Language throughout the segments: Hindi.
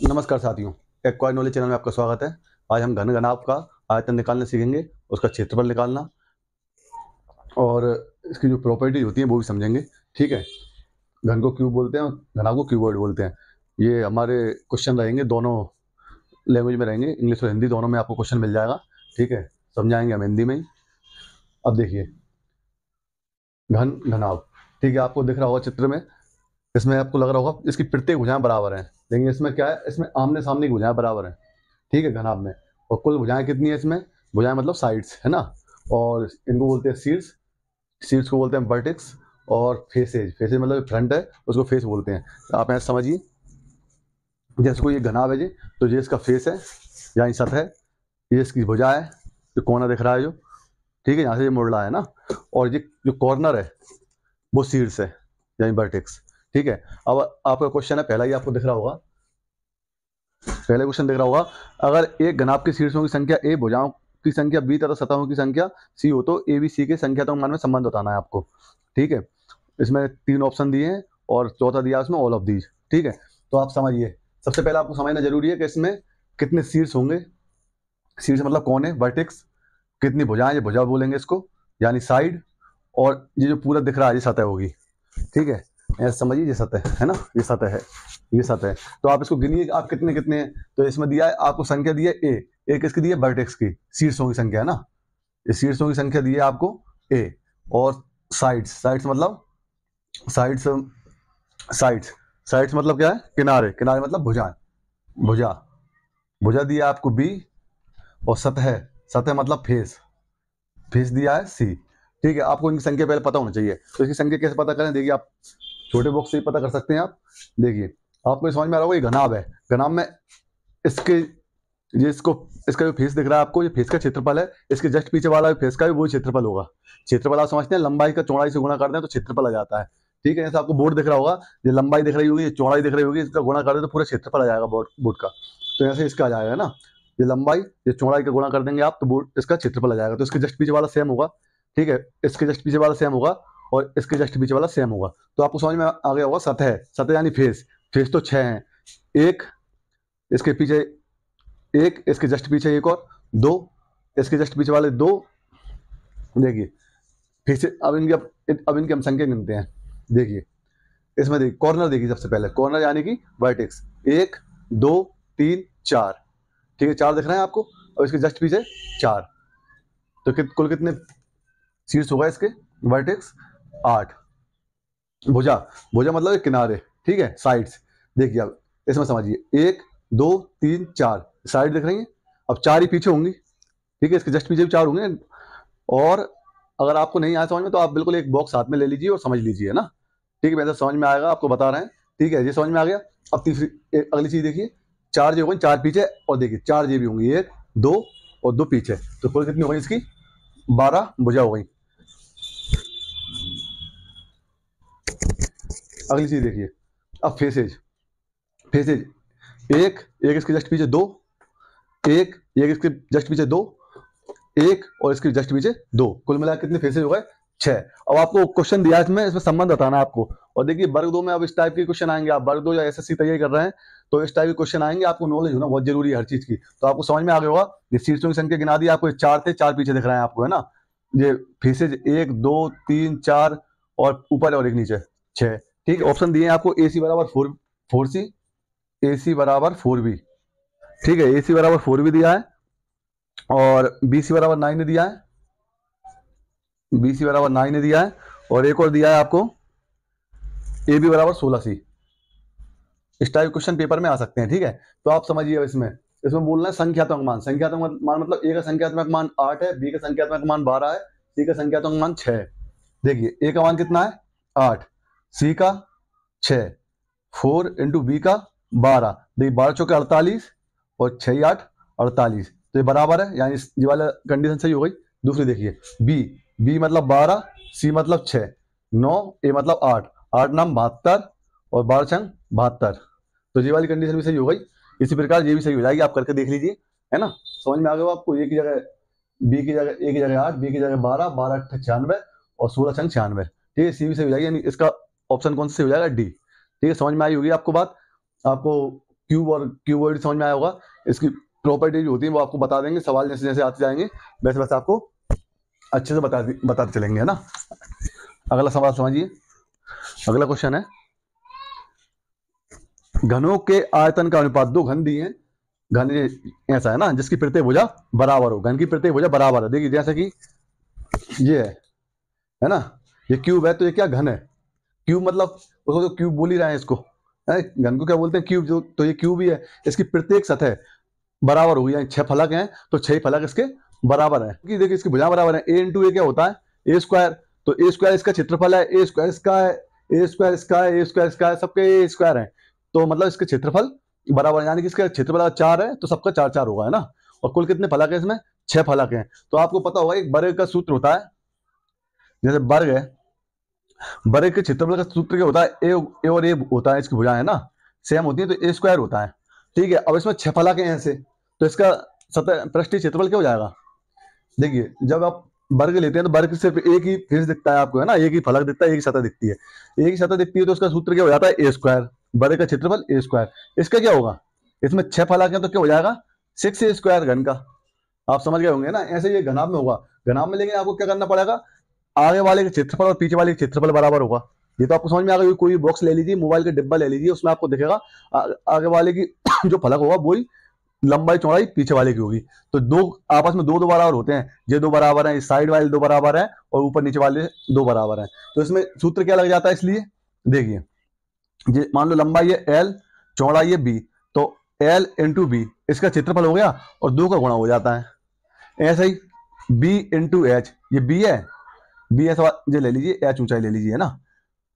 नमस्कार साथियों, एक्वायर नॉलेज चैनल में आपका स्वागत है। आज हम घन घनाभ का आयतन निकालना सीखेंगे, उसका क्षेत्रफल निकालना और इसकी जो प्रॉपर्टी होती है वो भी समझेंगे। ठीक है, घन को क्यूब बोलते हैं और घनाभ को क्यूबॉइड बोलते हैं। ये हमारे क्वेश्चन रहेंगे, दोनों लैंग्वेज में रहेंगे, इंग्लिश और हिंदी दोनों में आपको क्वेश्चन मिल जाएगा। ठीक है, समझाएंगे हम हिंदी में ही। अब देखिए घन घनाभ, ठीक है, आपको दिख रहा होगा चित्र में, इसमें आपको लग रहा होगा इसकी प्रत्येक भुजाएं बराबर हैं, लेकिन इसमें क्या है, इसमें आमने सामने की भुजाएं बराबर हैं। ठीक है, घनाभ में। और कुल भुजाएं कितनी है इसमें? भुजाएं मतलब साइड्स है ना, और इनको बोलते हैं शीर्ष, शीर्ष को बोलते हैं वर्टेक्स, और फेसेज, फेसेज मतलब फ्रंट है उसको फेस बोलते हैं। आप ऐसे समझिए, जैसे कोई ये घनाभ है जी, तो ये इसका फेस है, यहाँ सतह है, ये इसकी भुजा है, जो कोना दिख रहा है जो, ठीक है, यहाँ से ये मुड़ रहा है ना, और ये जो कॉर्नर है वो शीर्ष है, यानी वर्टेक्स। ठीक है, अब आपका क्वेश्चन है पहला, ही आपको दिख रहा होगा, पहले क्वेश्चन दिख रहा होगा, अगर एक घनाभ के शीर्षों की संख्या ए, भुजाओं की संख्या बी तथा सतहों की संख्या सी हो तो ए बी सी के संख्यात्मक मान में संबंध बताना है आपको। ठीक है, इसमें 3 ऑप्शन दिए हैं और चौथा दिया है उसमें ऑल ऑफ दीज। ठीक है, तो आप समझिए, सबसे पहले आपको समझना जरूरी है कि इसमें कितने शीर्ष होंगे। शीर्ष मतलब कौन है? वर्टेक्स। कितनी भुजाएं? ये भुजा बोलेंगे इसको, यानी साइड। और ये जो पूरा दिख रहा है ये सतह होगी। ठीक है, ऐसे समझिए, ये सतह है ना, ये सतह है, ये सतह है। तो आप इसको गिनिए, आप कितने कितने हैं। तो इसमें दिया है आपको संख्या दी है ए, एक इसकी दी है वर्टेक्स की, शीर्षों की संख्या है ना, ये शीर्षों की संख्या दी है आपको ए। और साइड्स, साइड्स मतलब साइड्स, साइड्स, साइड्स मतलब क्या है? किनारे, किनारे मतलब भुजाएं, भुजा, भुजा दिया आपको बी। और सतह, सतह मतलब फेस, फेस दिया है सी। ठीक है, आपको इनकी संख्या पहले पता होना चाहिए। तो इसकी संख्या कैसे पता करें? देखिए, आप छोटे बॉक्स से ही पता कर सकते हैं। आप देखिए, आपको समझ में आ रहा होगा, ये घनाभ है, घनाभ में इसके, ये इसको, इसका जो फेस दिख रहा है आपको, ये फेस का क्षेत्रफल है, इसके जस्ट पीछे वाला फेस का भी वही क्षेत्रफल होगा। क्षेत्रफल आप समझते हैं, लंबाई का चौड़ाई से गुणा करते हैं तो क्षेत्रफल आ जाता है। ठीक है, जैसे आपको बोर्ड दिख रहा होगा, ये लंबाई दिख रही होगी, ये चौड़ाई दिख रही होगी, इसका गुणा कर दे तो पूरा क्षेत्रफल आ जाएगा बोर्ड, बोर्ड का। तो ऐसे इसका आ जाएगा ना, ये लंबाई, ये चौड़ाई का गुणा कर देंगे आप तो बोर्ड, इसका क्षेत्रफल आ जाएगा। तो इसके जस्ट पीछे वाला सेम होगा। ठीक है, इसके जस्ट पीछे वाला सेम होगा और इसके जस्ट पीछे वाला सेम होगा। तो आपको समझ में आ गया होगा, सतह, सतह यानी फेस, फेस तो 6 हैं, एक इसके पीछे, एक इसके जस्ट पीछे, एक और दो इसके जस्ट पीछे वाले दो। देखिए फिर से अब इनकी हम संख्या गिनते हैं। देखिए इसमें देखिए कॉर्नर, देखिए सबसे पहले कॉर्नर यानी कि वर्टेक्स, 1 2 3 4। ठीक है, 4 दिख रहे हैं आपको, और इसके जस्ट पीछे 4। तो कुल कितने शीर्ष होगा इसके? वर्टेक्स 8। भुजा, भुजा मतलब किनारे, ठीक है, साइड्स। देखिए अब इसमें समझिए, 1 2 3 4 साइड दिख रही है। अब 4 ही पीछे होंगी। ठीक है, इसके जस्ट पीछे भी 4 होंगे। और अगर आपको नहीं आया समझ में तो आप बिल्कुल एक बॉक्स हाथ में ले लीजिए और समझ लीजिए, है ना। ठीक है, वैसे समझ में आएगा, आपको बता रहे हैं। ठीक है, ये समझ में आ गया। अब तीसरी अगली चीज देखिए, 4 जो होंगी, 4 पीछे, और देखिए 4 ये भी होंगी, 1 2 और 2 पीछे। तो कुल कितनी हो गई इसकी? 12 भुजा हो गई। अगली चीज देखिए, अब फेसेज, फेसेज, एक इसके जस्ट पीछे 2, एक इसके जस्ट पीछे 2, एक और इसके जस्ट पीछे 2। कुल मिलाकर कितने फेसेज हो गए? 6। अब आपको क्वेश्चन दिया है इसमें संबंध बताना है आपको। और देखिए वर्ग 2 में अब इस टाइप के क्वेश्चन आएंगे, आप वर्ग 2 या एसएससी तैयारी कर रहे हैं तो इस टाइप के क्वेश्चन आएंगे। आपको नॉलेज होना बहुत जरूरी है हर चीज की। तो आपको समझ में आ गया होगा, ये शीर्षों की संख्या गिना दी आपको, 4 थे, 4 पीछे दिख रहे हैं आपको, है ना। ये फेसेज 1 2 3 4 और ऊपर और एक नीचे 6। ठीक है, ऑप्शन दिए हैं आपको, ए सी बराबर 4 सी, ए सी बराबर 4 बी। ठीक है, ए सी बराबर 4 बी दिया है, और बी सी बराबर 9 दिया है, बी सी बराबर 9 दिया है, और एक और दिया है आपको, ए बी बराबर 16 सी। इस टाइप क्वेश्चन पेपर में आ सकते हैं। ठीक है, तो आप समझिए, इसमें बोलना है संख्यात्मक मान। संख्यात्मक मान मतलब ए का संख्यात्मक मान 8 है, बी का संख्यात्मक मान 12 है, सी का संख्यात्मक मान 6 है। देखिए ए का मान कितना है? 8, सी का 6, 4 इंटू बी का 12। देखिए 12 चौके 48 और 6 8 48, तो ये बराबर है, यानी ये वाला कंडीशन सही हो गई। दूसरी देखिए, बी, बी मतलब 12, सी मतलब 6, 9, ए मतलब 8, 8 नाम 72 और 12 छंग 72। तो ये वाली कंडीशन भी सही हो गई। इसी प्रकार ये भी सही हो जाएगी, आप करके देख लीजिए, है ना। समझ में आ गया आपको, ए की जगह बी की जगह, ए की जगह 8, बी की जगह 12, 12 8 96 और 16 छंग 96। ठीक है, सी भी सही हो जाएगी, यानी इसका ऑप्शन कौन सा सही हो जाएगा? डी। ठीक है, समझ में आई होगी आपको बात। आपको क्यूब और क्यूबॉइड समझ में आया होगा। इसकी प्रॉपर्टी जो होती है वो आपको बता देंगे, सवाल जैसे जैसे आते जाएंगे वैसे वैसे आपको अच्छे से बताते चलेंगे, है ना। अगला सवाल समझिए, अगला क्वेश्चन है, घनों के आयतन का अनुपात, दो घन दिए हैं, घन ऐसा है ना जिसकी प्रत्येक भुजा बराबर हो, घन की प्रत्येक भुजा बराबर है। देखिए जैसे कि ये है ना, ये क्यूब है तो ये क्या घन है, क्यूब मतलब उसको तो क्यूब बोल ही रहे हैं इसको, है घन को क्या बोलते हैं क्यूब, जो तो ये क्यूब ही है। इसकी प्रत्येक सतह बराबर होगी, यानी 6 फलक हैं तो 6 फलक इसके बराबर है। देखिए इसकी भुजा बराबर है, ए इंटू ए क्या होता है ए स्क्वायर, तो ए स्क्वायर इसका क्षेत्रफल है, ए स्क्वायर इसका है, ए स्क्वायर इसका है, ए स्क्वायर इसका है, सबके ए स्क्वायर है, तो मतलब इसके क्षेत्रफल बराबर है, यानी कि इसका क्षेत्रफल 4 है तो सबका 4 4 होगा, है ना। और कुल कितने फलक है इसमें, 6 फलक हैं। तो आपको पता होगा एक वर्ग का सूत्र होता है, जैसे वर्ग है, वर्ग के क्षेत्रफल का सूत्र क्या होता है, ए और ए होता है, इसकी भुजाएं है ना सेम होती है तो ए स्क्वायर होता है, ठीक है। अब इसमें 6 फलक हैं ऐसे, तो इसका सतह पृष्ठीय क्षेत्रफल क्या हो जाएगा। देखिए जब आप वर्ग लेते हैं तो वर्ग सिर्फ एक ही फेस दिखता है आपको, है ना, एक ही फलक दिखता है, एक ही सतह दिखती है, एक ही सतह दिखती है, तो उसका सूत्र क्या हो जाता है ए स्क्वायर, वर्ग का क्षेत्रफल ए स्क्वायर। इसका क्या होगा, इसमें 6 फलक हैं तो क्या हो जाएगा 6 ए स्क्वायर घन का, आप समझ गए होंगे ना। ऐसे ये घनाभ में होगा, घनाभ में लेकिन आपको क्या करना पड़ेगा, आगे वाले के क्षेत्रफल और पीछे वाले के क्षेत्रफल बराबर होगा। ये तो आपको समझ में आ गई, कोई बॉक्स ले लीजिए, मोबाइल का डिब्बा ले लीजिए, उसमें आपको दिखेगा आगे वाले की जो फलक होगा वही लंबाई चौड़ाई पीछे वाले की होगी, तो दो आपस में दो दो बराबर होते हैं, ये दो बराबर हैं, साइड वाले दो बराबर हैं और ऊपर नीचे वाले दो बराबर हैं, तो इसमें सूत्र क्या लग जाता है। इसलिए देखिए ये मान लो लंबाई है एल, चौड़ाई है बी, तो एल इंटू बी इसका क्षेत्रफल हो गया और 2 का गुणा हो जाता है। ऐसा ही बी इंटू एच, ये बी है, बी ऐसा ये ले लीजिए, एच ऊंचाई ले लीजिए, है ना।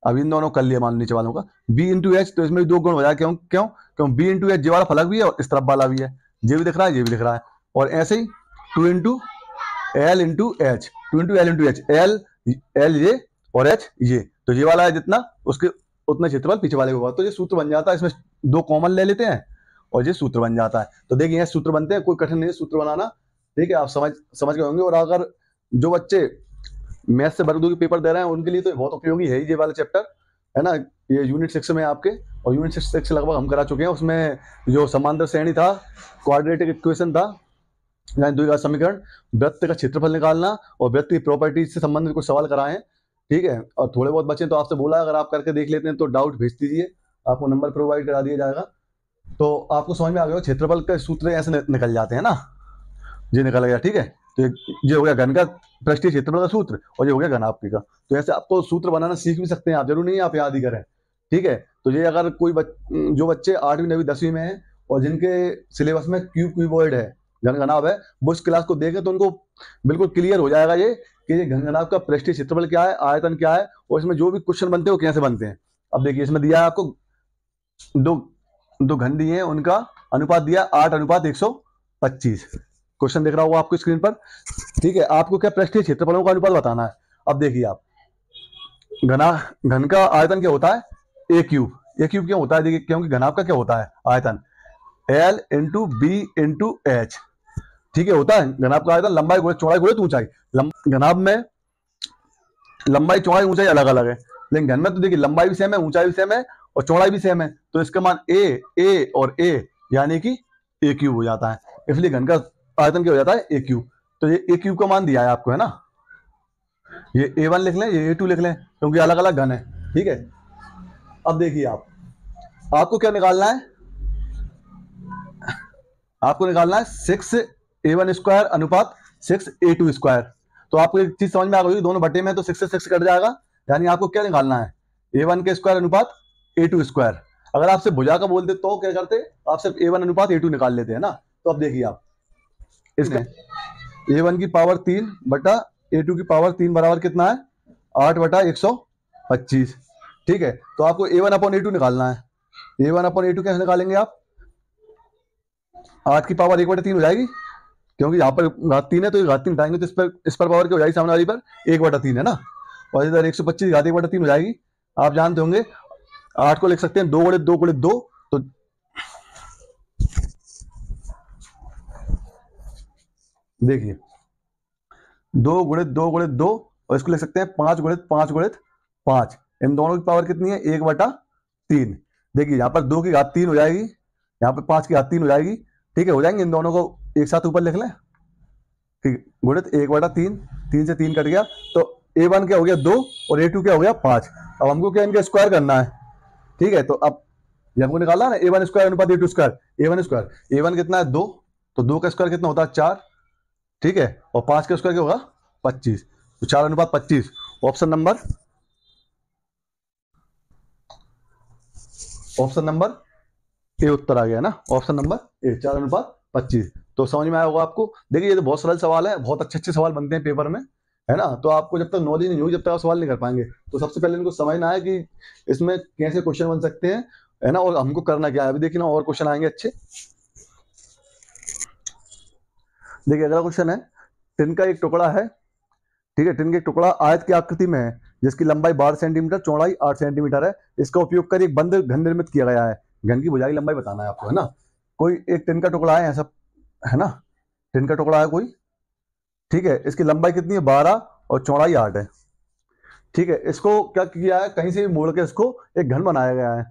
अब इन दोनों कर लिया मान लो नीचे वालों का, बी इंटू एच, तो इसमें भी 2 गुण हो जाए, क्यों क्यों क्यों बी इंटू एच ये वाला फलक भी है और इस तरफ वाला भी है, ये भी दिख रहा है ये भी दिख रहा है। और ऐसे ही 2 into L into H, 2 into L into H, L L ये और एच ये, तो ये वाला है जितना उसके उतना क्षेत्रफल पीछे वाले होगा, तो ये सूत्र बन जाता है। इसमें 2 कॉमन ले लेते हैं और ये सूत्र बन जाता है। तो देखिए सूत्र बनते हैं, कोई कठिन नहीं है सूत्र बनाना, ठीक है, आप समझ गए होंगे। और अगर जो बच्चे मैथ से वर्ग 2 के पेपर दे रहे हैं उनके लिए तो बहुत उपयोगी है ये वाला चैप्टर, है ना। ये यूनिट 6 में आपके, और यूनिट 6 लगभग हम करा चुके हैं, उसमें जो समांतर श्रेणी था, क्वाड्रेटिक इक्वेशन था, यानी द्विघात समीकरण, वृत्त का क्षेत्रफल निकालना और वृत्त की प्रॉपर्टीज से संबंधित कुछ सवाल कराए हैं, ठीक है। और थोड़े बहुत बच्चे तो आपसे बोला अगर आप करके देख लेते हैं तो डाउट भेज दीजिए, आपको नंबर प्रोवाइड करा दिया जाएगा। तो आपको समझ में आ गया क्षेत्रफल के सूत्र ऐसे निकल जाते हैं ना, ये निकल गया, ठीक है। तो ये हो गया घन का पृष्ठीय क्षेत्रफल का सूत्र और ये हो गया घनाभ का। तो ऐसे आपको सूत्र बनाना सीख भी सकते हैं आप, जरूर नहीं आप याद ही करें, ठीक है। तो ये अगर कोई जो बच्चे 8वीं 9वीं 10वीं में हैं और जिनके सिलेबस में क्यूबॉइड है, घन घनाभ है, वो इस क्लास को देखें तो उनको बिल्कुल क्लियर हो जाएगा ये कि ये घन घनाभ का पृष्ठीय क्षेत्रफल क्या है, आयतन क्या है, और इसमें जो भी क्वेश्चन बनते हैं वो कैसे बनते हैं। अब देखिए इसमें दिया है आपको दो घन दिए हैं, उनका अनुपात दिया 8:125, क्वेश्चन दिख रहा होगा आपको स्क्रीन पर, ठीक है। आपको क्या पृष्ठीय क्षेत्रफलों का अनुपात बताना है। अब देखिए आप घन का आयतन क्या होता है, ए क्यूब क्यों होता है, देखिए क्योंकि घनाभ का क्या होता है आयतन, L into B into H, ठीक है, होता है घनाभ का आयतन लंबाई गुणित चौड़ाई गुणित ऊंचाई। घनाभ में लंबाई चौड़ाई ऊंचाई अलग अलग है, लेकिन घन में तो देखिए लंबाई भी सेम है, ऊंचाई भी सेम है और चौड़ाई भी सेम है, तो इसका मान ए और ए यानी कि ए क्यूब हो जाता है। इसलिए घन का आयतन क्या हो जाता है ए क्यूब। तो ये ए क्यूब का मान दिया है आपको, है ना, ये A1 लिख लें, ये A2 लिख लें, क्योंकि अलग अलग घन है, ठीक है। अब देखिए आपको क्या निकालना है, आपको निकालना है 6A1 स्क्वायर अनुपात 6A2 स्क्वायर। तो आपको एक चीज समझ में आ गई, दोनों बटे में तो 6 से 6 कट जाएगा, यानी आपको क्या निकालना है A1 के स्क्वायर अनुपात A2 स्क्वायर। अगर आपसे भुजा का बोलते तो क्या करते, आप सिर्फ A1 अनुपात A2 निकाल लेते हैं ना। तो अब देखिए आप इसका A1 की पावर 3 बटा A2 की पावर 3 बराबर कितना है 8/125, ठीक है। तो आपको A1/A2 निकालना है। A1/A2 कैसे निकालेंगे आप, 8 की पावर 1/3 हो जाएगी, क्योंकि यहाँ पर घात 3 है तो ये घात 3 उठाएंगे तो इस पर पावर क्या हो जाएगी, सामने वाली पर 1/3 है ना, और इधर 125 घात 1/3 हो जाएगी। आप जानते होंगे 8 को लिख सकते हैं 2 गुणित 2 गुणित 2, तो देखिए 2 गुणित 2 गुणित 2, और इसको लिख सकते हैं 5 गुणित 5 गुणित 5। इन दोनों की पावर कितनी है 1/3। देखिए यहाँ पर 2 की घात 3 हो जाएगी, यहाँ पे 5 की घात 3 हो जाएगी, ठीक है, हो जाएंगे। इन दोनों को एक साथ ऊपर लिख लें, ठीक, गुणित 1/3, 3 से 3 कट गया, तो a1 क्या हो गया 2 और a2 क्या हो गया 5। अब हमको क्या इनका स्क्वायर करना है, ठीक है, तो अब ये हमको निकालना है ना a1 स्क्वायर अनुपात a2 square, a1 square, a1 कितना है 2, तो 2 का स्क्वायर कितना होता है 4, ठीक है, और 5 का स्क्वायर क्या होगा 25, तो 4/25। ऑप्शन नंबर ए उत्तर आ गया ना, ऑप्शन नंबर ए 4/25। तो समझ में आया होगा आपको। देखिए ये तो बहुत सरल सवाल है, बहुत अच्छे अच्छे सवाल बनते हैं पेपर में, है ना। तो आपको जब तक नॉलेज नहीं होगी जब तक आप सवाल नहीं कर पाएंगे। तो सबसे पहले इनको समझना है कि इसमें कैसे क्वेश्चन बन सकते हैं, है ना, और हमको करना क्या है। अभी देखिए ना और क्वेश्चन आएंगे अच्छे। देखिए अगला क्वेश्चन है, टिन का एक टुकड़ा है, ठीक है, टिन का एक टुकड़ा आयत की आकृति में है जिसकी लंबाई 12 सेंटीमीटर, चौड़ाई 8 सेंटीमीटर है। इसका उपयोग कर एक बंद घन निर्मित किया गया है। घन की भुजाई लंबाई बताना है आपको, है ना। कोई एक टिन का टुकड़ा है ऐसा, है ना, टिन का टुकड़ा है कोई, ठीक है, इसकी लंबाई कितनी है 12 और चौड़ाई 8 है, ठीक है। इसको क्या किया है, कहीं से भी मोड़ के इसको एक घन बनाया गया है।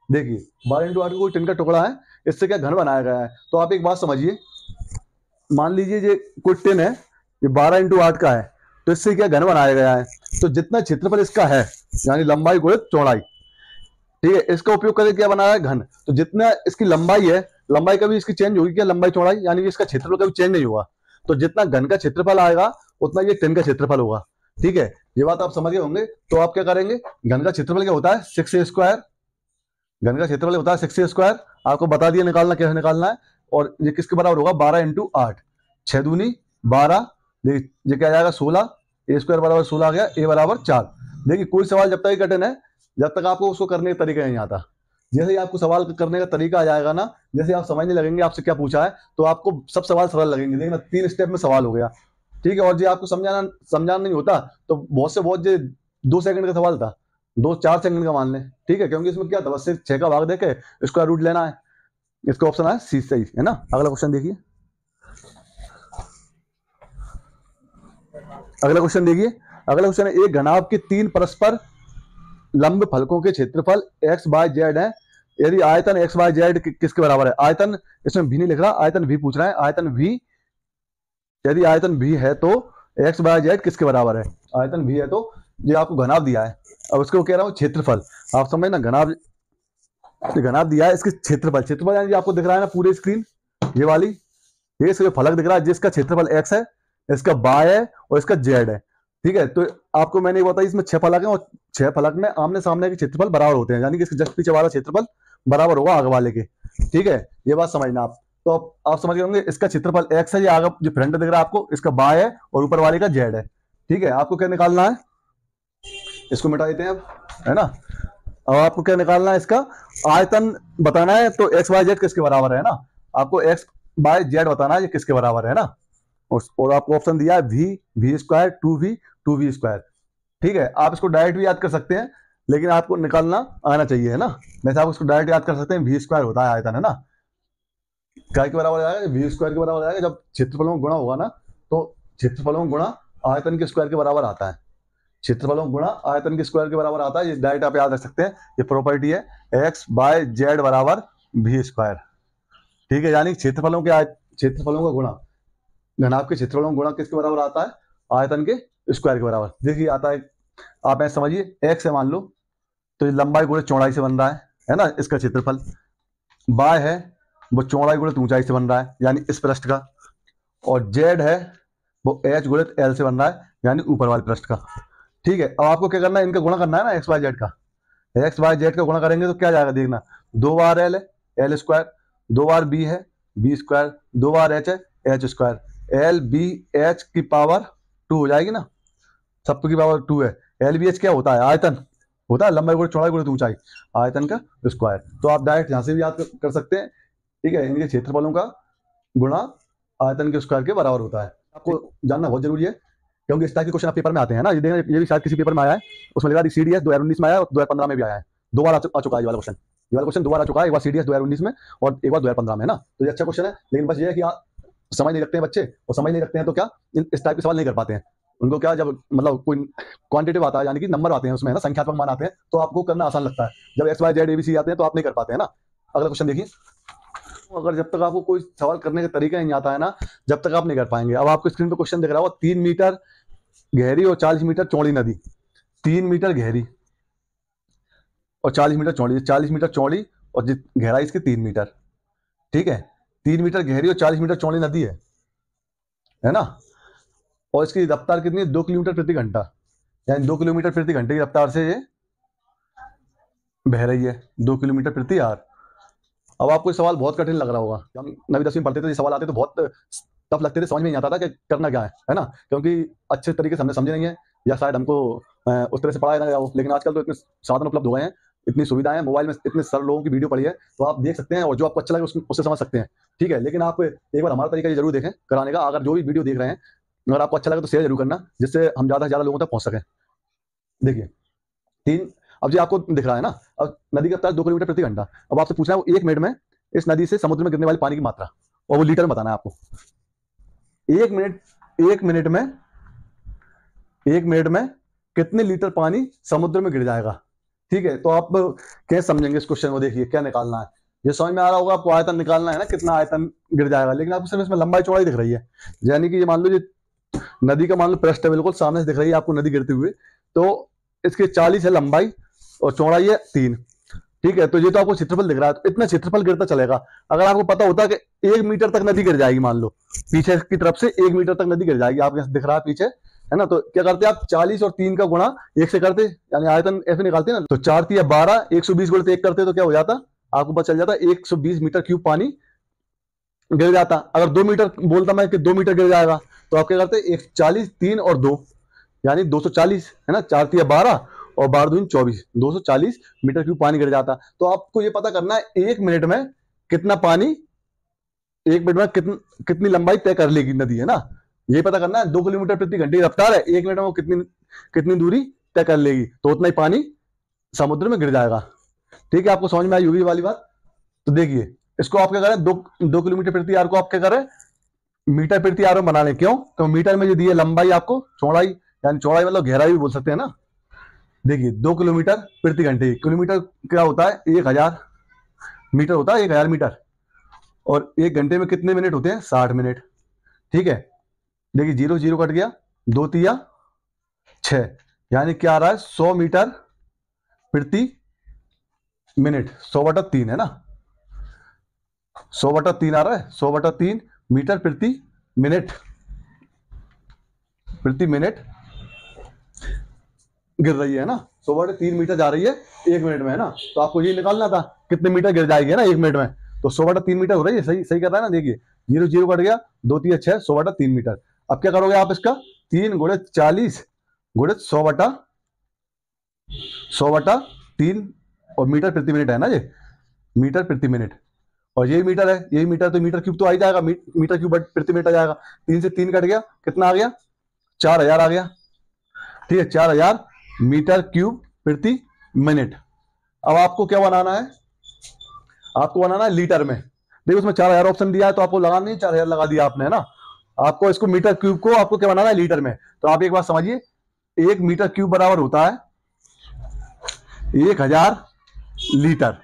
देखिए 12x8 कोई टिन का टुकड़ा है, इससे क्या घन बनाया गया है। तो आप एक बात समझिए, मान लीजिए ये कोई टिन है, ये 12x8 का है, तो इससे क्या घन बनाया गया है। तो जितना क्षेत्रफल इसका है, यानी लंबाई गुणित चौड़ाई, ठीक है, इसका उपयोग करके क्या बनाया है घन। तो जितना इसकी लंबाई है, लंबाई कभी इसकी चेंज होगी क्या, लंबाई चौड़ाई, यानी कि इसका क्षेत्रफल कभी चेंज नहीं हुआ। तो जितना घन का क्षेत्रफल आएगा उतना ये टिन का क्षेत्रफल होगा, ठीक है। ये बात आप समझ गए होंगे। तो आप क्या करेंगे, घन का क्षेत्रफल क्या होता है 6a स्क्वायर, घन का क्षेत्रफल होता है 6a स्क्वायर, आपको बता दिया निकालना कैसे निकालना है। और ये किसके बराबर होगा 12x8, 6 दूनी 12, ये क्या जाएगा 16, a स्क्वायर बराबर 16 आ गया, a बराबर 4। देखिए कोई सवाल जब तक ही कठिन है जब तक आपको उसको करने का तरीका नहीं आता। जैसे ही आपको सवाल करने का तरीका आ जाएगा ना, जैसे आप समझने लगेंगे आपसे क्या पूछा है, तो आपको सब सवाल सरल लगेंगे। देखना 3 स्टेप में सवाल हो गया, ठीक है। और जो आपको समझाना नहीं होता तो बहुत से बहुत जो 2 सेकंड का सवाल था 2-4 सेकंड का मान लें, ठीक है, क्योंकि इसमें क्या था बस सिर्फ 6 का भाग देके स्क्वायर रूट लेना है। इसका ऑप्शन है सी सही, है ना। अगला क्वेश्चन देखिए, अगला क्वेश्चन देखिए, अगला क्वेश्चन है एक घनाभ के 3 परस्पर लंब फलकों के क्षेत्रफल x y z है। यदि आयतन x y z किसके बराबर है, आयतन इसमें भी नहीं लिख रहा, आयतन भी पूछ रहा है, आयतन भी, यदि आयतन भी है तो x y z किसके बराबर है। आयतन भी है तो ये आपको घनाभ दिया है, अब उसको कह रहा हूं क्षेत्रफल। आप समझ ना, घनाभ दिया है, इसके क्षेत्रफल यानी आपको दिख रहा है ना पूरी स्क्रीन, ये वाली, ये इसका फलक दिख रहा है जिसका क्षेत्रफल x है, इसका y है और इसका z है, ठीक है। तो आपको मैंने बताया इसमें 6 फलक हैं और 6 फलक में आमने सामने के क्षेत्रफल बराबर होते हैं, यानी कि इसके जस्ट पीछे वाला क्षेत्रफल बराबर होगा आगे वाले के, ठीक है। ये बात समझना आप। तो आप समझ गए होंगे, इसका क्षेत्रफल x है, ये आगे जो फ्रंट दिख रहा है आपको, इसका y है और ऊपर वाले का z है, ठीक है। आपको क्या निकालना है, इसको मिटा देते हैं अब, है ना। अब आपको क्या निकालना है, इसका आयतन बताना है। तो एक्स वाई जेड किसके बराबर है ना, आपको एक्स बाय जेड बताना है ये किसके बराबर है ना। और आपको ऑप्शन दिया है वी स्क्वायर 2v स्क्वायर, ठीक है। आप इसको डायरेक्ट भी याद कर सकते हैं, लेकिन आपको निकालना आना चाहिए, है ना। वैसे आप इसको डायरेक्ट याद कर सकते हैं, वी स्क्वायर होता है आयतन, है ना। क्या के बराबर आएगा, वी स्क्वायर के बराबर आएगा। जब क्षेत्रफलों में गुणा होगा ना, तो क्षेत्रफलों में गुणा आयतन के स्क्वायर के बराबर आता है, क्षेत्रफलों में गुणा आयतन के स्क्वायर के बराबर आता है। ये डायरेक्ट आप याद रख सकते हैं, ये प्रॉपर्टी है एक्स बाय जेड बराबर वी स्क्वायर, ठीक है। यानी क्षेत्रफलों का गुणा, घनाभ के क्षेत्रफलों का गुणा किसके बराबर आता है, आयतन के स्क्वायर के बराबर। देखिए आता है, आप ऐसे समझिए, एक्स है मान लो, तो ये लंबाई गुणित चौड़ाई से बन रहा है ना इसका क्षेत्रफल। बाय है वो चौड़ाई गुणित ऊंचाई से बन रहा है, यानी इस पृष्ठ का। और जेड है वो एच गुणित एल से बन रहा है, यानी ऊपर वाले पृष्ठ का, ठीक है। अब आपको क्या करना है, इनका गुणा करना है ना, एक्स वाई जेड का। एक्स वाई जेड का गुणा करेंगे तो क्या जाएगा, देखना 2 बार एल है एल स्क्वायर, 2 बार बी है बी स्क्वायर, 2 बार एच है H square, L B H की पावर 2 हो जाएगी ना, सब की पावर 2 है। एल बी एच क्या होता है, आयतन होता है, लंबाई गुणित चौड़ाई गुणित ऊंचाई, आयतन का स्क्वायर। तो आप डायरेक्ट यहां से भी याद कर सकते हैं, ठीक है। इनके क्षेत्रफलों का गुणा आयतन के स्क्वायर के बराबर होता है। आपको जानना बहुत जरूरी है, क्योंकि इस टाइप के क्वेश्चन आप पेपर में आते हैं ना। ये देखना, ये भी शायद किसी पेपर में आया है, उसमें लगा CDS 2019 में आया और 2015 में भी आया है, 2 बार आ चुका है ये वाला क्वेश्चन। ये वाला क्वेश्चन 2 बार आ चुका है, एक बार CDS 2019 में और एक बार 2015 में, है ना। तो ये अच्छा क्वेश्चन है, लेकिन बस ये है कि आप समझ नहीं रखते हैं बच्चे, और समझ नहीं रखते हैं तो क्या इस टाइप के सवाल नहीं कर पाते हैं। उनको क्या, जब मतलब कोई क्वांटिटेटिव आता है, यानी कि नंबर आते हैं उसमें, है ना, संख्यात्मक मान आते हैं, तो आपको करना आसान लगता है। जब एक्स वाई जेड एबीसी आते हैं तो आप नहीं कर पाते हैं ना। अगला क्वेश्चन देखिए, अगर जब तक आपको कोई सवाल करने का तरीका नहीं आता है ना, जब तक आप नहीं कर पाएंगे। अब आपको स्क्रीन पे क्वेश्चन दिख रहा होगा, 3 मीटर गहरी और 40 मीटर चौड़ी नदी। 3 मीटर गहरी और 40 मीटर चौड़ी, 40 मीटर चौड़ी और गहराई इसकी 3 मीटर, ठीक है। 3 मीटर गहरी और 40 मीटर चौड़ी नदी है ना। और इसकी रफ्तार कितनी है? 2 किलोमीटर प्रति घंटा, यानी 2 किलोमीटर प्रति घंटे की रफ्तार से ये बह रही है, 2 किलोमीटर प्रति आवर। अब आपको सवाल बहुत कठिन लग रहा होगा। हम 9वीं 10वीं पढ़ते थे, ये सवाल आते तो बहुत टफ लगते थे, समझ में नहीं आता था कि करना क्या है ना, क्योंकि अच्छे तरीके से हमने समझे नहीं है, या शायद हमको उस तरह से पढ़ाया ना गया हो। लेकिन आजकल तो इतने साधन उपलब्ध हो गए हैं, इतनी सुविधाएं हैं, मोबाइल में इतने सारे लोगों की वीडियो पड़ी है, तो आप देख सकते हैं और जो आपको अच्छा लगे उससे समझ सकते हैं, ठीक है। लेकिन आप एक बार हमारा तरीका ये जरूर देखें कराने का। अगर जो भी वीडियो देख रहे हैं, अगर आपको अच्छा लगे तो शेयर जरूर करना, जिससे हम ज़्यादा से ज़्यादा लोगों तक पहुँच सकें। देखिए अब जो आपको दिख रहा है ना, अब नदी का रफ्तार 2 किलोमीटर प्रति घंटा। अब आपसे पूछना है वो 1 मिनट में इस नदी से समुद्र में गिरने वाले पानी की मात्रा, और वो लीटर में बताना है आपको। 1 मिनट में कितने लीटर पानी समुद्र में गिर जाएगा, ठीक है। तो आप कैसे समझेंगे इस क्वेश्चन को? देखिए क्या निकालना है, ये समझ में आ रहा होगा आपको, आयतन निकालना है ना, कितना आयतन गिर जाएगा। लेकिन आपको सिर्फ इसमें लंबाई चौड़ाई दिख रही है, यानी कि ये मान लो ये नदी का मान लो पृष्ठ है, बिल्कुल सामने से दिख रही है आपको नदी गिरती हुई, तो इसके 40 है लंबाई और चौड़ाई है 3, ठीक है। तो ये तो आपको क्षेत्रफल दिख रहा है, तो इतना क्षेत्रफल गिरता चलेगा। अगर आपको पता होता कि 1 मीटर तक नदी गिर जाएगी, मान लो पीछे की तरफ से 1 मीटर तक नदी गिर जाएगी, आपको दिख रहा है पीछे, है ना। तो क्या करते आप 40 और 3 का गुणा 1 से करते, यानी आयतन ऐसे निकालते ना, तो 4 3 12, 120 गुणित 1 करते तो क्या हो जाता, आपको पता चल जाता 120 मीटर क्यूब पानी गिर जाता। अगर 2 मीटर बोलता मैं कि 2 मीटर गिर जाएगा, तो आप क्या करते 140 3 और 2 यानी 240, है ना। 4 3 12 और 12 दूनी 24, 240 मीटर क्यूब पानी गिर जाता। तो आपको ये पता करना है 1 मिनट में कितना पानी, 1 मिनट में कितनी लंबाई तय कर लेगी नदी, है ना। ये पता करना है। 2 किलोमीटर प्रति घंटे की रफ्तार है, 1 मिनट में वो कितनी दूरी तय कर लेगी, तो उतना ही पानी समुद्र में गिर जाएगा, ठीक है। आपको समझ में आई होगी वाली बात। तो देखिए इसको आप क्या करें, 2 किलोमीटर प्रति आवर को आप क्या करें, मीटर प्रति आवर में बना लें। क्यों? तो मीटर में जो दी है लंबाई आपको, चौड़ाई, यानी चौड़ाई मतलब गहराई भी बोल सकते हैं ना। देखिए 2 किलोमीटर प्रति घंटे, किलोमीटर क्या होता है 1000 मीटर होता है, 1000 मीटर, और 1 घंटे में कितने मिनट होते हैं 60 मिनट, ठीक है। देखिए 0 0 कट गया, 2 3 6, यानी क्या आ रहा है 100 मीटर प्रति मिनट, 100/3 है ना, 100/3 आ रहा है, 100/3 मीटर प्रति मिनट गिर रही है ना। 100/3 मीटर जा रही है 1 मिनट में, है ना। तो आपको ये निकालना था कितने मीटर गिर जाएगी, है ना 1 मिनट में, तो 100/3 मीटर हो रही है, सही सही कर रहा है ना। देखिए 0 0 कट गया, 2 3 6, 100/3 मीटर। अब क्या करोगे आप, इसका 3 × 40 × 100/3 और मीटर प्रति मिनट है ना, ये मीटर प्रति मिनट, और यही मीटर है, यही मीटर, तो मीटर क्यूब तो आ ही जाएगा, मीटर क्यूब प्रति मिनट आ जाएगा। 3 से 3 कट गया, कितना आ गया 4000 आ गया, ठीक है। 4000 मीटर क्यूब प्रति मिनट। अब आपको क्या बनाना है, आपको बनाना है लीटर में। देखो उसमें 4000 ऑप्शन दिया है, तो आपको लगाना नहीं, 4000 लगा दिया आपने, है ना। आपको इसको मीटर क्यूब को आपको क्या बनाना है लीटर में। तो आप एक बात समझिए, 1 मीटर क्यूब बराबर होता है 1000 लीटर।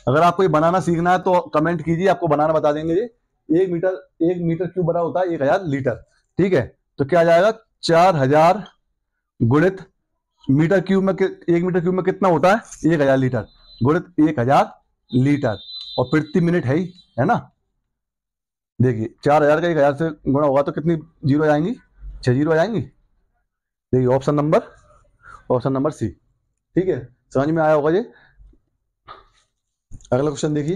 अगर आपको ये बनाना सीखना है तो कमेंट कीजिए, आपको बनाना बता देंगे। ये 1 मीटर क्यूब बराबर होता है 1000 लीटर, ठीक है। तो क्या आ जाएगा 4000 गुणित मीटर क्यूब में, 1 मीटर क्यूब में कितना होता है 1000 लीटर, गुणित 1000 लीटर, और प्रति मिनट है ही, है ना। देखिए 4000 का 1000 से गुणा होगा तो कितनी जीरो आ जाएंगी, 6 जीरो आ जाएंगी। देखिए ऑप्शन नंबर सी, ठीक है। समझ में आया होगा ये। अगला क्वेश्चन देखिए,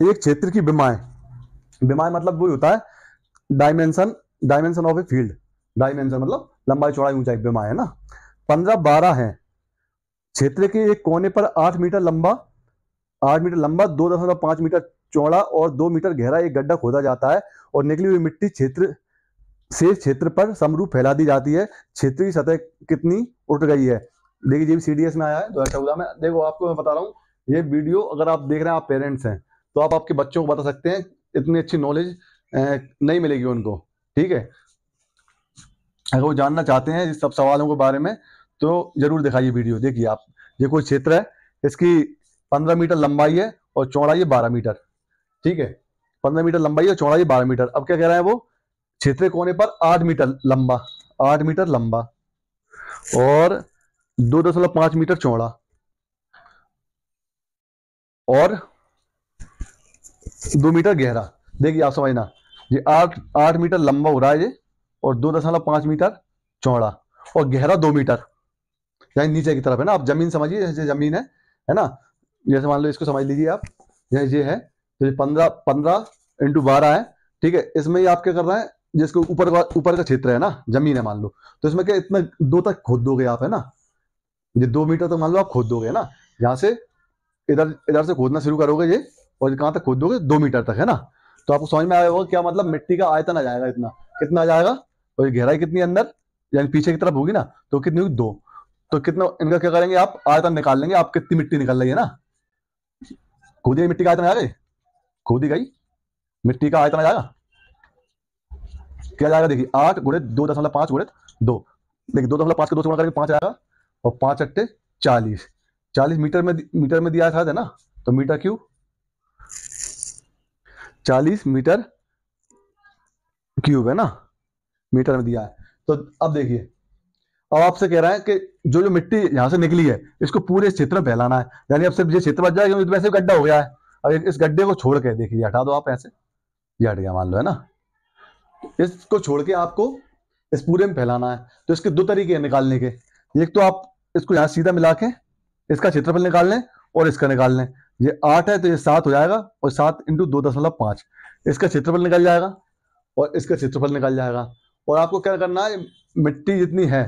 एक क्षेत्र की विमाएं मतलब वो होता है dimension of a field. Dimension मतलब लंबाई चौड़ाई ऊंचाई, विमाएं, है ना। 15 12 है। क्षेत्र के एक कोने पर 8 मीटर लंबा 2.5 मीटर चौड़ा और 2 मीटर गहरा एक गड्ढा खोदा जाता है, और निकली हुई मिट्टी क्षेत्र पर समरूप फैला दी जाती है। क्षेत्र की सतह कितनी उठ गई है। देखिए ये भी CDS में आया है 2014 में। देखो आपको मैं बता रहा हूँ, ये वीडियो अगर आप देख रहे हैं, आप पेरेंट्स हैं, तो आप आपके बच्चों को बता सकते हैं, इतनी अच्छी नॉलेज नहीं मिलेगी उनको, ठीक है। अगर वो जानना चाहते हैं इस सब सवालों के बारे में, तो जरूर दिखाइए वीडियो। देखिए आप, ये कोई क्षेत्र है, इसकी 15 मीटर लंबाई है और चौड़ाई है 12 मीटर, ठीक है, 15 मीटर लंबाई और चौड़ाई 12 मीटर। अब क्या कह रहा है वो, क्षेत्र कोने पर 8 मीटर लंबा, 8 मीटर लंबा और 2.5 मीटर चौड़ा और 2 मीटर गहरा। देखिए आप समझना, ये 8 मीटर लंबा हो रहा है ये, और 2.5 मीटर चौड़ा और गहरा 2 मीटर, यानी नीचे की तरफ है ना। आप जमीन समझिए, जैसे जमीन है ना, जैसे मान लो इसको समझ लीजिए आप, ये है तो 15 इंटू 12 है, ठीक है। इसमें ही आप क्या कर रहे हैं, जिसको ऊपर का क्षेत्र है ना, जमीन है मान लो, तो इसमें क्या इतना 2 तक खोद दोगे आप, है ना, ये 2 मीटर तक मान लो आप खोद दोगे, है ना, यहाँ से इधर इधर से खोदना शुरू करोगे ये, और कहाँ तक खोद दोगे, 2 मीटर तक, है ना। तो आपको समझ में आया होगा क्या मतलब मिट्टी का आयतन आ जाएगा इतना, कितना आ जाएगा, और गहराई कितनी अंदर यानी पीछे की तरफ होगी ना, तो कितनी होगी 2। तो कितना इनका क्या करेंगे आप, आयतन निकाल लेंगे, आप कितनी मिट्टी निकल रही है ना, खोदी मिट्टी का आयतन आ गई, खोदी गई मिट्टी का आयतन आ जाएगा, क्या जाएगा, देखिए 8 गुणित 2.5 गुणित 2, देखिए 2.5 के 2 से गुणा करेंगे 5 आएगा, और 5 अट्टे 40, 40 मीटर में दिया था, है ना, तो मीटर क्यूब, 40 मीटर क्यूब, है ना, मीटर में दिया है। तो अब देखिए, अब आपसे कह रहा है कि जो जो मिट्टी यहां से निकली है इसको पूरे क्षेत्र में फैलाना है, यानी अब सिर्फ ये क्षेत्र बच जाएगा, तो वैसे गड्ढा हो गया है। अब इस गड्ढे को छोड़ के देखिए, हटा दो आप ऐसे, ये हट गया मान लो, है ना, इसको छोड़ के आपको इस पूरे में फैलाना है। तो इसके 2 तरीके हैं निकालने के, एक तो आप इसको यहां सीधा मिला के इसका क्षेत्रफल निकाल लें और इसका निकाल लें, ये 8 है तो ये 7 हो जाएगा, और 7 इंटू 2.5, इसका क्षेत्रफल निकल जाएगा और इसका क्षेत्रफल निकल जाएगा। और आपको क्या करना है, मिट्टी जितनी है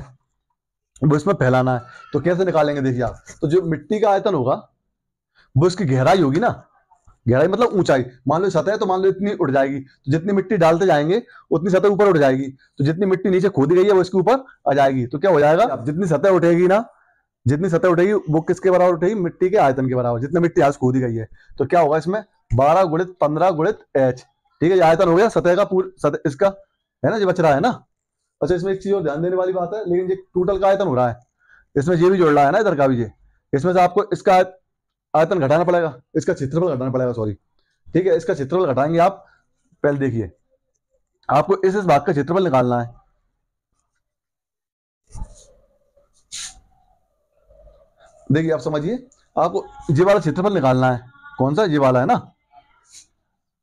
वो इसमें फैलाना है। तो कैसे निकालेंगे, देखिए आप, तो जो मिट्टी का आयतन होगा वो इसकी गहराई होगी ना, गहराई मतलब ऊंचाई, मान लो सतह है तो मान लो इतनी उड़ जाएगी, तो जितनी मिट्टी डालते जाएंगे उतनी सतह ऊपर उठ जाएगी, तो जितनी मिट्टी नीचे खोदी गई है वो इसके ऊपर आ जाएगी। तो क्या हो जाएगा, अब जितनी सतह उठेगी ना, जितनी सतह उठेगी वो किसके बराबर उठेगी, मिट्टी के आयतन के बराबर, जितनी मिट्टी आज खोदी गई है। तो क्या होगा इसमें 12 गुणित 15 गुणित h, ठीक है, ये आयतन हो गया सतह का, पूरा इसका, है ना, ये बच रहा है ना। अच्छा, इसमें एक चीज और ध्यान देने वाली बात है, लेकिन ये टोटल का आयतन हो रहा है, इसमें ये भी जोड़ रहा है ना, इधर का भी ये, इसमें से आपको इसका आयतन घटाना पड़ेगा, इसका क्षेत्रफल घटाना पड़ेगा, सॉरी, ठीक है, इसका क्षेत्रफल घटाएंगे आप। पहले देखिए, आपको इस भाग का क्षेत्रफल निकालना है, देखिए आप समझिए, आपको ये वाला क्षेत्रफल निकालना है, कौन सा, ये वाला है ना,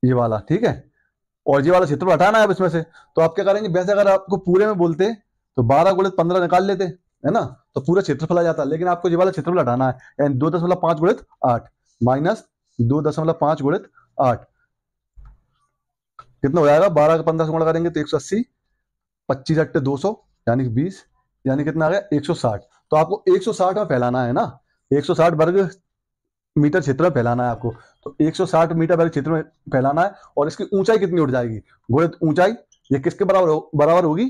ये वाला, ठीक है, और ये वाला क्षेत्रफल हटाना है अब इसमें से। तो आप क्या करेंगे, वैसे अगर आपको पूरे में बोलते तो 12 गुणित 15 निकाल लेते, है ना, तो पूरा क्षेत्रफल आ जाता, लेकिन आपको ये वाला क्षेत्रफल हटाना है, यानी 2.5 गुणित 8 माइनस 2.5 गुणित 8, कितना हो जाएगा, 12 का 15 से गुणा करेंगे तो 180, 25 अट्टे 200 यानी 20, यानी कितना आ गया 160। तो आपको 160 में फैलाना है ना, 160 वर्ग मीटर क्षेत्र में फैलाना है आपको, तो 160 मीटर वर्ग क्षेत्र में फैलाना है। और इसकी ऊंचाई कितनी उठ जाएगी, गुणित ऊंचाई, ये किसके बराबर होगी,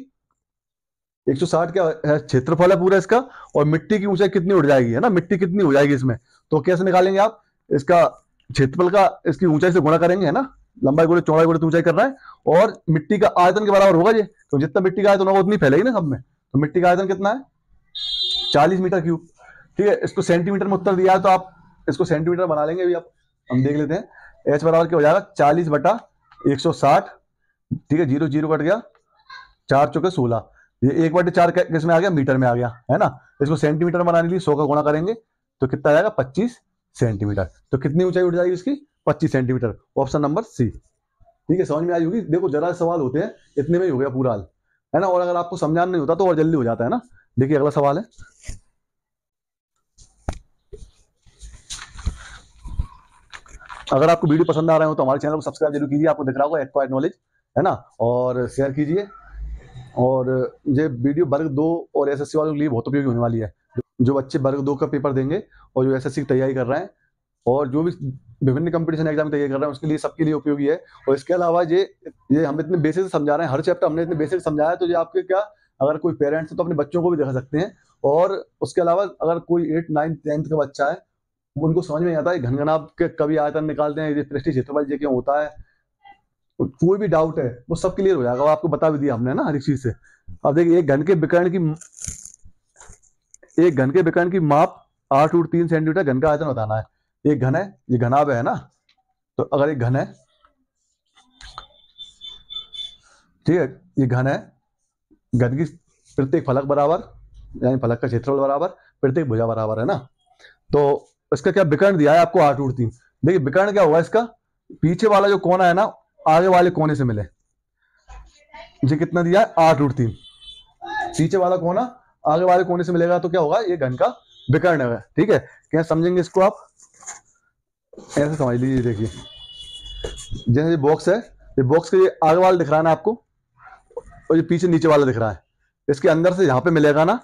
160 क्या है, क्षेत्रफल है पूरा इसका, और मिट्टी की ऊंचाई कितनी उठ जाएगी, है ना, मिट्टी कितनी हो जाएगी इसमें। तो कैसे निकालेंगे आप, इसका क्षेत्रफल का इसकी ऊंचाई से गुणा करेंगे, है ना, लंबाई गुणित चौड़ाई गुणित ऊंचाई कर रहा है, और मिट्टी का आयतन के बराबर होगा ये, तो जितना मिट्टी का आयतन होगा उतनी फैलेगी ना सब में। तो मिट्टी का आयतन कितना है, 40 मीटर क्यूब, ठीक है। इसको सेंटीमीटर में उत्तर दिया है तो आप इसको सेंटीमीटर बना लेंगे अभी, आप हम देख लेते हैं। एच बराबर क्या हो जाएगा, 40/160, ठीक है, 0 0 कट गया, 4 चौके 16, ये 1/4 किस में आ गया, मीटर में आ गया, है ना। इसको सेंटीमीटर में बनाने के लिए 100 का गुणा करेंगे तो कितना आ जाएगा, 25 सेंटीमीटर। तो कितनी ऊंचाई उठ जाएगी इसकी, 25 सेंटीमीटर, ऑप्शन नंबर सी, ठीक है। समझ में आई होगी, देखो जरा सवाल होते हैं इतने में ही हो गया पूरा हाल, है ना, और अगर आपको समझाना नहीं होता तो और जल्दी हो जाता है ना। देखिए अगला सवाल है, अगर आपको वीडियो पसंद आ रहे हो तो हमारे चैनल को सब्सक्राइब जरूर कीजिए, आपको दिख रहा होगा एक्वायर्ड नॉलेज, है ना, और शेयर कीजिए। और ये वीडियो वर्ग 2 और एसएससी वालों के लिए बहुत उपयोगी होने वाली है, जो बच्चे वर्ग 2 का पेपर देंगे और जो एसएससी की तैयारी कर रहे हैं और जो भी विभिन्न कंपटीशन एग्जाम की तैयारी कर रहे हैं उसके लिए, सबके लिए उपयोगी है। और इसके अलावा ये हम इतने बेसिक से समझा रहे हैं, हर चैप्टर हमने इतने बेसिक समझाया है, तो ये आपके क्या, अगर कोई पेरेंट्स है तो अपने बच्चों को भी दिखा सकते हैं। और उसके अलावा अगर कोई 8 9 10th का बच्चा है, उनको समझ में नहीं आता है घनघनाभ के कभी आयतन निकालते हैं, ये पृष्ठीय क्षेत्रफल ये क्यों होता है, कोई भी डाउट है वो सब क्लियर हो जाएगा, वो आपको बता भी दिया हमने ना हर एक चीज से। अब देखिए, एक घन के विकर्ण की माप 8 √3 सेंटीमीटर, घन का आयतन बताना है। एक घन है, ये घनाभ है ना, तो अगर एक घन है ठीक है, ये घन है, घन की प्रत्येक फलक बराबर, यानी फलक का क्षेत्रफल बराबर प्रत्येक भुजा बराबर है ना। तो इसका क्या विकर्ण दिया है आपको 8√3। देखिए विकर्ण क्या होगा इसका, पीछे वाला जो कोना है ना आगे वाले कोने से मिले, ये कितना दिया है 8√3, पीछे वाला कोना आगे वाले कोने से मिलेगा तो क्या होगा, ये घन का विकर्ण है। ठीक है, क्या समझेंगे इसको आप, ऐसे समझ लीजिए। देखिए जैसे ये बॉक्स है, ये बॉक्स के ये आगे वाला दिख रहा है ना आपको, और ये पीछे नीचे वाला दिख रहा है, इसके अंदर से यहाँ पे मिलेगा ना,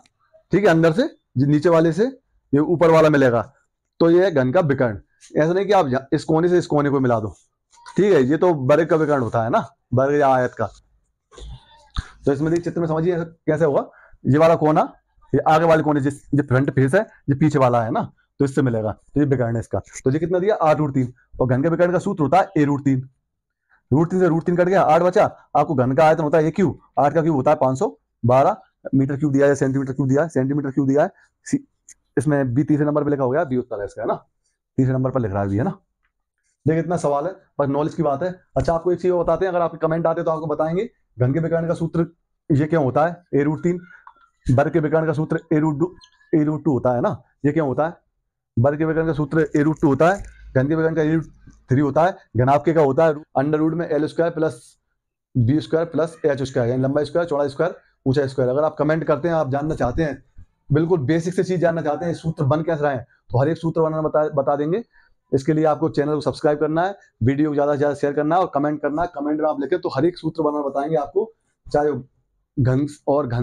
ठीक है, अंदर से नीचे वाले से ये ऊपर वाला मिलेगा, तो ये है घन का विकर्ण। ऐसा नहीं कि आप इस कोने से इस कोने को मिला दो, ठीक है, ये तो वर्ग का विकर्ण होता है ना, वर्ग या आयत का। तो इसमें देखिए चित्र में समझिए कैसे होगा, ये वाला कोना ये आगे वाले कोने से, ये फ्रंट फेस है, ये पीछे वाला है ना, तो इससे मिलेगा, तो ये विकर्ण है इसका। तो ये कितना दिया 8√3, और घन के विकर्ण का सूत्र होता है a√3, √3 से √3 कट गया 8 बचा, आपको घन का आयतन होता है a क्यूब, 8 का क्यूब होता है 512 मीटर क्यूब दिया है, सेंटीमीटर क्यूब दिया है, सेंटीमीटर क्यूब दिया है, इसमें बी तीसरे नंबर पे लिखा हो गया, बी उत्तर है इसका, है ना, तीसरे नंबर पर लिख रहा है, है ना। देखिए इतना सवाल है, पर नॉलेज की बात है। अच्छा आपको एक चीज बताते हैं, अगर आपके कमेंट आते तो आपको बताएंगे, घन के विकर्ण का सूत्र ये क्या होता है a√3, वर्ग के विकर्ण का सूत्र a√2 होता है ना, ये क्या होता है, वर्ग के विकर्ण का सूत्र a√2 होता है, घन के विकर्ण का a√3 होता है, घनाभ का होता है अंडर रूट में l² plus b² plus h², यानी लंबाई स्क्वायर चौड़ाई स्क्वायर ऊंचाई स्क्वायर। अगर आप कमेंट करते हैं, आप जानना चाहते हैं, बिल्कुल बेसिक से चीज जानना चाहते हैं, सूत्र बन कैसे रहे हैं, तो हर एक सूत्र बनाना बता देंगे। इसके लिए आपको चैनल को सब्सक्राइब करना है, वीडियो को ज्यादा से ज्यादा शेयर करना है और कमेंट करना है। कमेंट में आप लिखें तो हर एक सूत्र बनाना बताएंगे आपको, चाहे घन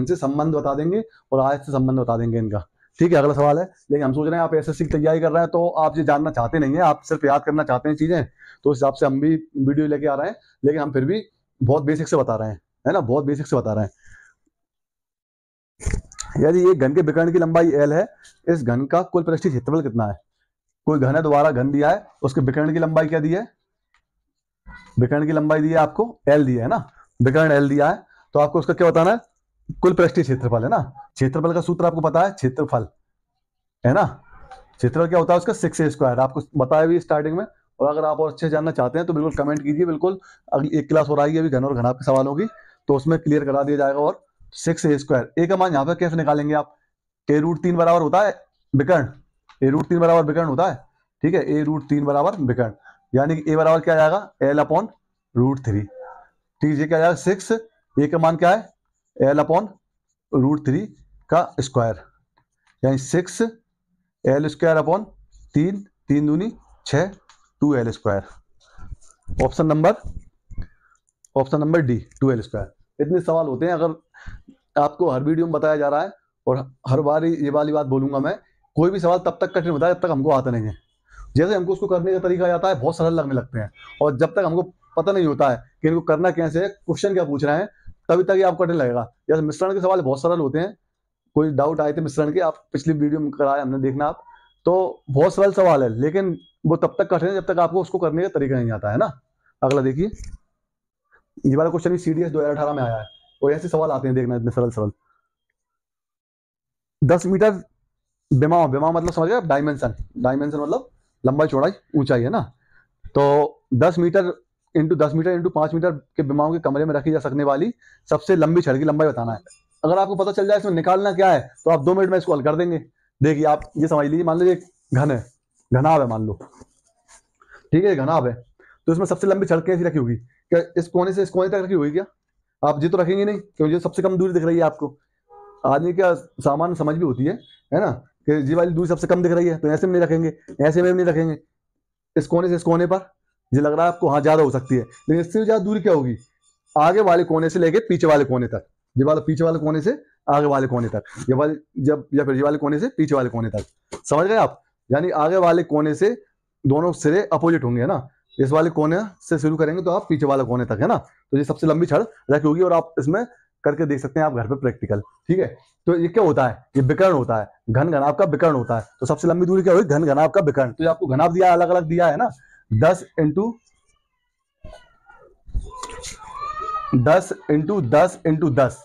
से संबंध बता देंगे और आयत से संबंध बता देंगे इनका। ठीक है, अगला सवाल है, लेकिन हम सोच रहे हैं आप एसएससी की तैयारी कर रहे हैं, तो आप ये जानना चाहते नहीं है, आप सिर्फ याद करना चाहते हैं चीजें, तो इस हिसाब से हम भी वीडियो लेके आ रहे हैं, लेकिन हम फिर भी बहुत बेसिक से बता रहे हैं, है ना, बहुत बेसिक से बता रहे हैं। यदि ये घन के विकर्ण की लंबाई l है, इस घन का कुल पृष्ठीय क्षेत्रफल कितना है। कोई घन है, दोबारा घन दिया है, उसके विकर्ण की लंबाई क्या दी है, विकर्ण की लंबाई दी है आपको l दी है ना, विकर्ण l दिया है, तो आपको उसका क्या बताना है, कुल पृष्ठीय क्षेत्रफल, है ना। क्षेत्रफल का सूत्र आपको पता है, क्षेत्रफल, है ना, क्षेत्रफल क्या होता है उसका 6a², आपको बताया भी स्टार्टिंग में। और अगर आप और अच्छे जानना चाहते हैं तो बिल्कुल कमेंट कीजिए, बिल्कुल अगली एक क्लास और आएगी अभी घन और घनाभ के सवालों की, तो उसमें क्लियर करा दिया जाएगा। और 6a², ए का मान यहाँ पर कैसे निकालेंगे आप, a√3 बराबर होता है विकर्ण, a√3 बराबर विकर्ण होता है, ठीक है, a√3 बराबर विकर्ण, यानी कि a बराबर क्या आ जाएगा l/√3, ठीक है, क्या आ जाएगा 6, ए का मान क्या है l/√3 का स्क्वायर, यानी 6l² 3, 3 दूनी 6, 2l²। Option number D 2l²। इतने सवाल होते हैं, अगर आपको हर वीडियो में बताया जा रहा है, और हर बार ये वाली बात बोलूंगा मैं, कोई भी सवाल तब तक कठिन होता है जब तक हमको आता नहीं है। जैसे हमको उसको करने का तरीका आता है बहुत सरल लगने लगते हैं, और जब तक हमको पता नहीं होता है कि इनको करना कैसे है, क्वेश्चन क्या पूछ रहे हैं, तभी तक ये आपको कठिन लगेगा। जैसे मिश्रण के सवाल बहुत सरल होते हैं, कोई डाउट आए थे मिश्रण के, आप पिछली वीडियो में कराए हमने, देखना आप, तो बहुत सरल सवाल है, लेकिन वो तब तक कठिन है जब तक आपको उसको करने का तरीका नहीं आता है ना। अगला देखिए, ये वाला क्वेश्चन भी CDS 2018 में आया है, और ऐसे सवाल आते हैं, देखना इतने सरल 10 मीटर विमाव मतलब समझ गए, डायमेंशन मतलब लंबाई चौड़ाई ऊंचाई, है ना। तो 10 metre into 10 metre into 5 metre के विमाओं के कमरे में रखी जा सकने वाली सबसे लंबी छड़ की लंबाई बताना है। अगर आपको पता चल जाए इसमें निकालना क्या है, तो आप 2 मिनट में इसको हल कर देंगे। देखिए आप ये समझ लीजिए, मान लीजिए घन है, घनाभ है मान लो, ठीक है, घनाभ है, तो इसमें सबसे लंबी छड़ कैसी रखी होगी, क्या इस कोने से इस कोने तक रखी होगी क्या, आप जी तो रखेंगे नहीं, क्योंकि ये सबसे कम दूरी दिख रही है आपको। आदमी क्या सामान्य समझ भी होती है ना, कि जी वाली दूरी सबसे कम दिख रही है, तो ऐसे में नहीं रखेंगे, ऐसे में नहीं रखेंगे, इस कोने से इस कोने पर ये लग रहा है आपको, हाँ ज्यादा हो सकती है, लेकिन इससे ज्यादा दूरी क्या होगी, आगे वाले कोने से लेके पीछे वाले कोने तक, ये वाला पीछे वाले कोने से आगे वाले कोने तक, ये वाले जब या फिर ये वाले कोने से पीछे वाले कोने तक, समझ गए आप। यानी आगे वाले कोने से दोनों सिरे अपोजिट होंगे, है ना, इस वाले कोने से शुरू करेंगे तो आप पीछे वाले कोने तक, है ना, तो ये सबसे लंबी छड़ रखी होगी, और आप इसमें करके देख सकते हैं आप घर पे प्रैक्टिकल, ठीक है। तो ये क्या होता है, ये विकर्ण होता है, घन घनाभ का विकर्ण होता है, तो सबसे लंबी दूरी क्या होगी, घन घनाभ का विकर्ण। तो आपको घनाभ दिया अलग अलग दिया है ना, 10 into 10 into 10 into 10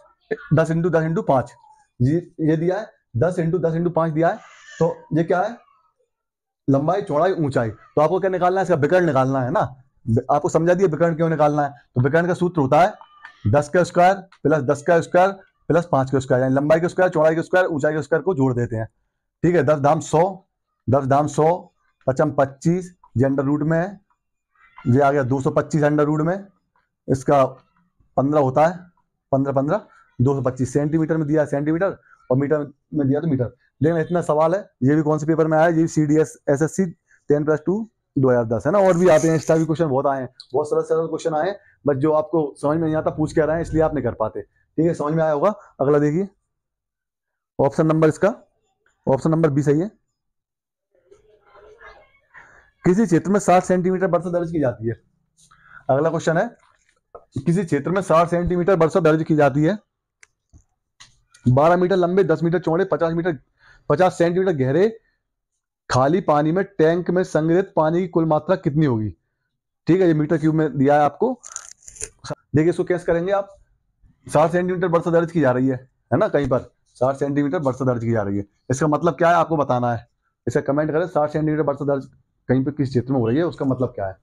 10 into 10 into 5, ये दिया है 10 इंटू 10 इंटू 5 दिया है, तो ये क्या है, लंबाई चौड़ाई ऊंचाई। तो आपको क्या निकालना है, इसका विकर्ण निकालना है ना, आपको समझा दिया विकर्ण क्यों निकालना है। तो विकर्ण का सूत्र होता है 10 का स्क्वायर प्लस 10 का स्क्वायर प्लस 5 का स्क्वायर, यानी लंबाई का स्क्वायर, चौड़ाई का स्क्वायर, ऊंचाई का स्क्वायर को जोड़ देते हैं। ठीक है, 10 धाम 100, 10 धाम 100, 5 25, ये अंडर रूट में है, ये आ गया 225 अंडर रूट में, इसका 15 होता है, 15 15 225 सेंटीमीटर में दिया है सेंटीमीटर, और मीटर में दिया तो मीटर। लेकिन इतना सवाल है, ये भी कौन से पेपर में आया, ये भी CDS SSC 10+2 2010 है ना। और भी आते हैं, इस टाइप के क्वेश्चन बहुत आए हैं, बहुत सरल सरल क्वेश्चन आए हैं, बस जो आपको समझ में नहीं आता पूछ के आ रहे हैं, इसलिए आप नहीं कर पाते। ठीक है, समझ में आया होगा। अगला देखिए, ऑप्शन नंबर इसका, ऑप्शन नंबर बी सही है। किसी क्षेत्र में 60 सेंटीमीटर वर्षा दर्ज की जाती है। अगला क्वेश्चन है, किसी क्षेत्र में 60 सेंटीमीटर वर्षा दर्ज की जाती है, 12 मीटर लंबे, 10 मीटर चौड़े, 50 सेंटीमीटर गहरे खाली पानी में टैंक में संग्रहित पानी की कुल मात्रा कितनी होगी। ठीक है, ये मीटर क्यूब में दिया है आपको। देखिए इसको कैसे करेंगे आप, 60 सेंटीमीटर वर्षा दर्ज की जा रही है ना, कहीं पर 60 सेंटीमीटर वर्षा दर्ज की जा रही है, इसका मतलब क्या है आपको बताना है। इसे कमेंट करें, 60 सेंटीमीटर वर्षा दर्ज कहीं पर किस क्षेत्र में हो रही है, उसका मतलब क्या है।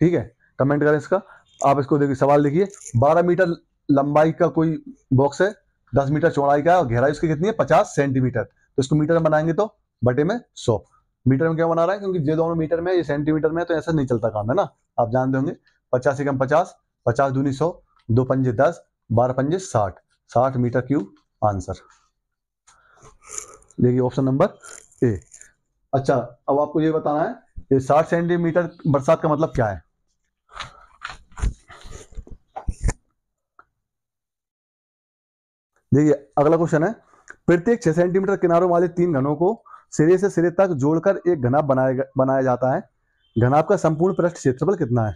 ठीक है, कमेंट करें इसका। आप इसको देखिए, सवाल देखिए, 12 मीटर लंबाई का कोई बॉक्स है, 10 मीटर चौड़ाई का है, और गहराई उसकी कितनी है 50 सेंटीमीटर, तो इसको मीटर में बनाएंगे तो बटे में 100। मीटर में क्या बना रहा है, क्योंकि ये दोनों मीटर में, ये सेंटीमीटर में, तो ऐसा नहीं चलता काम है ना, आप जानते होंगे। 50 एकम 50, 50 दूनी 100, 2 पंजे 10, 12 पंजे 60, 60 मीटर क्यूब आंसर। देखिए ऑप्शन नंबर ए। अच्छा, अब आपको ये बताना है, ये 60 सेंटीमीटर बरसात का मतलब क्या है। देखिए अगला क्वेश्चन है, प्रत्येक 6 सेंटीमीटर किनारों वाले 3 घनों को सिरे से सिरे तक जोड़कर एक घनाभ बनाया जाता है। घनाभ का संपूर्ण पृष्ठ क्षेत्रफल कितना है।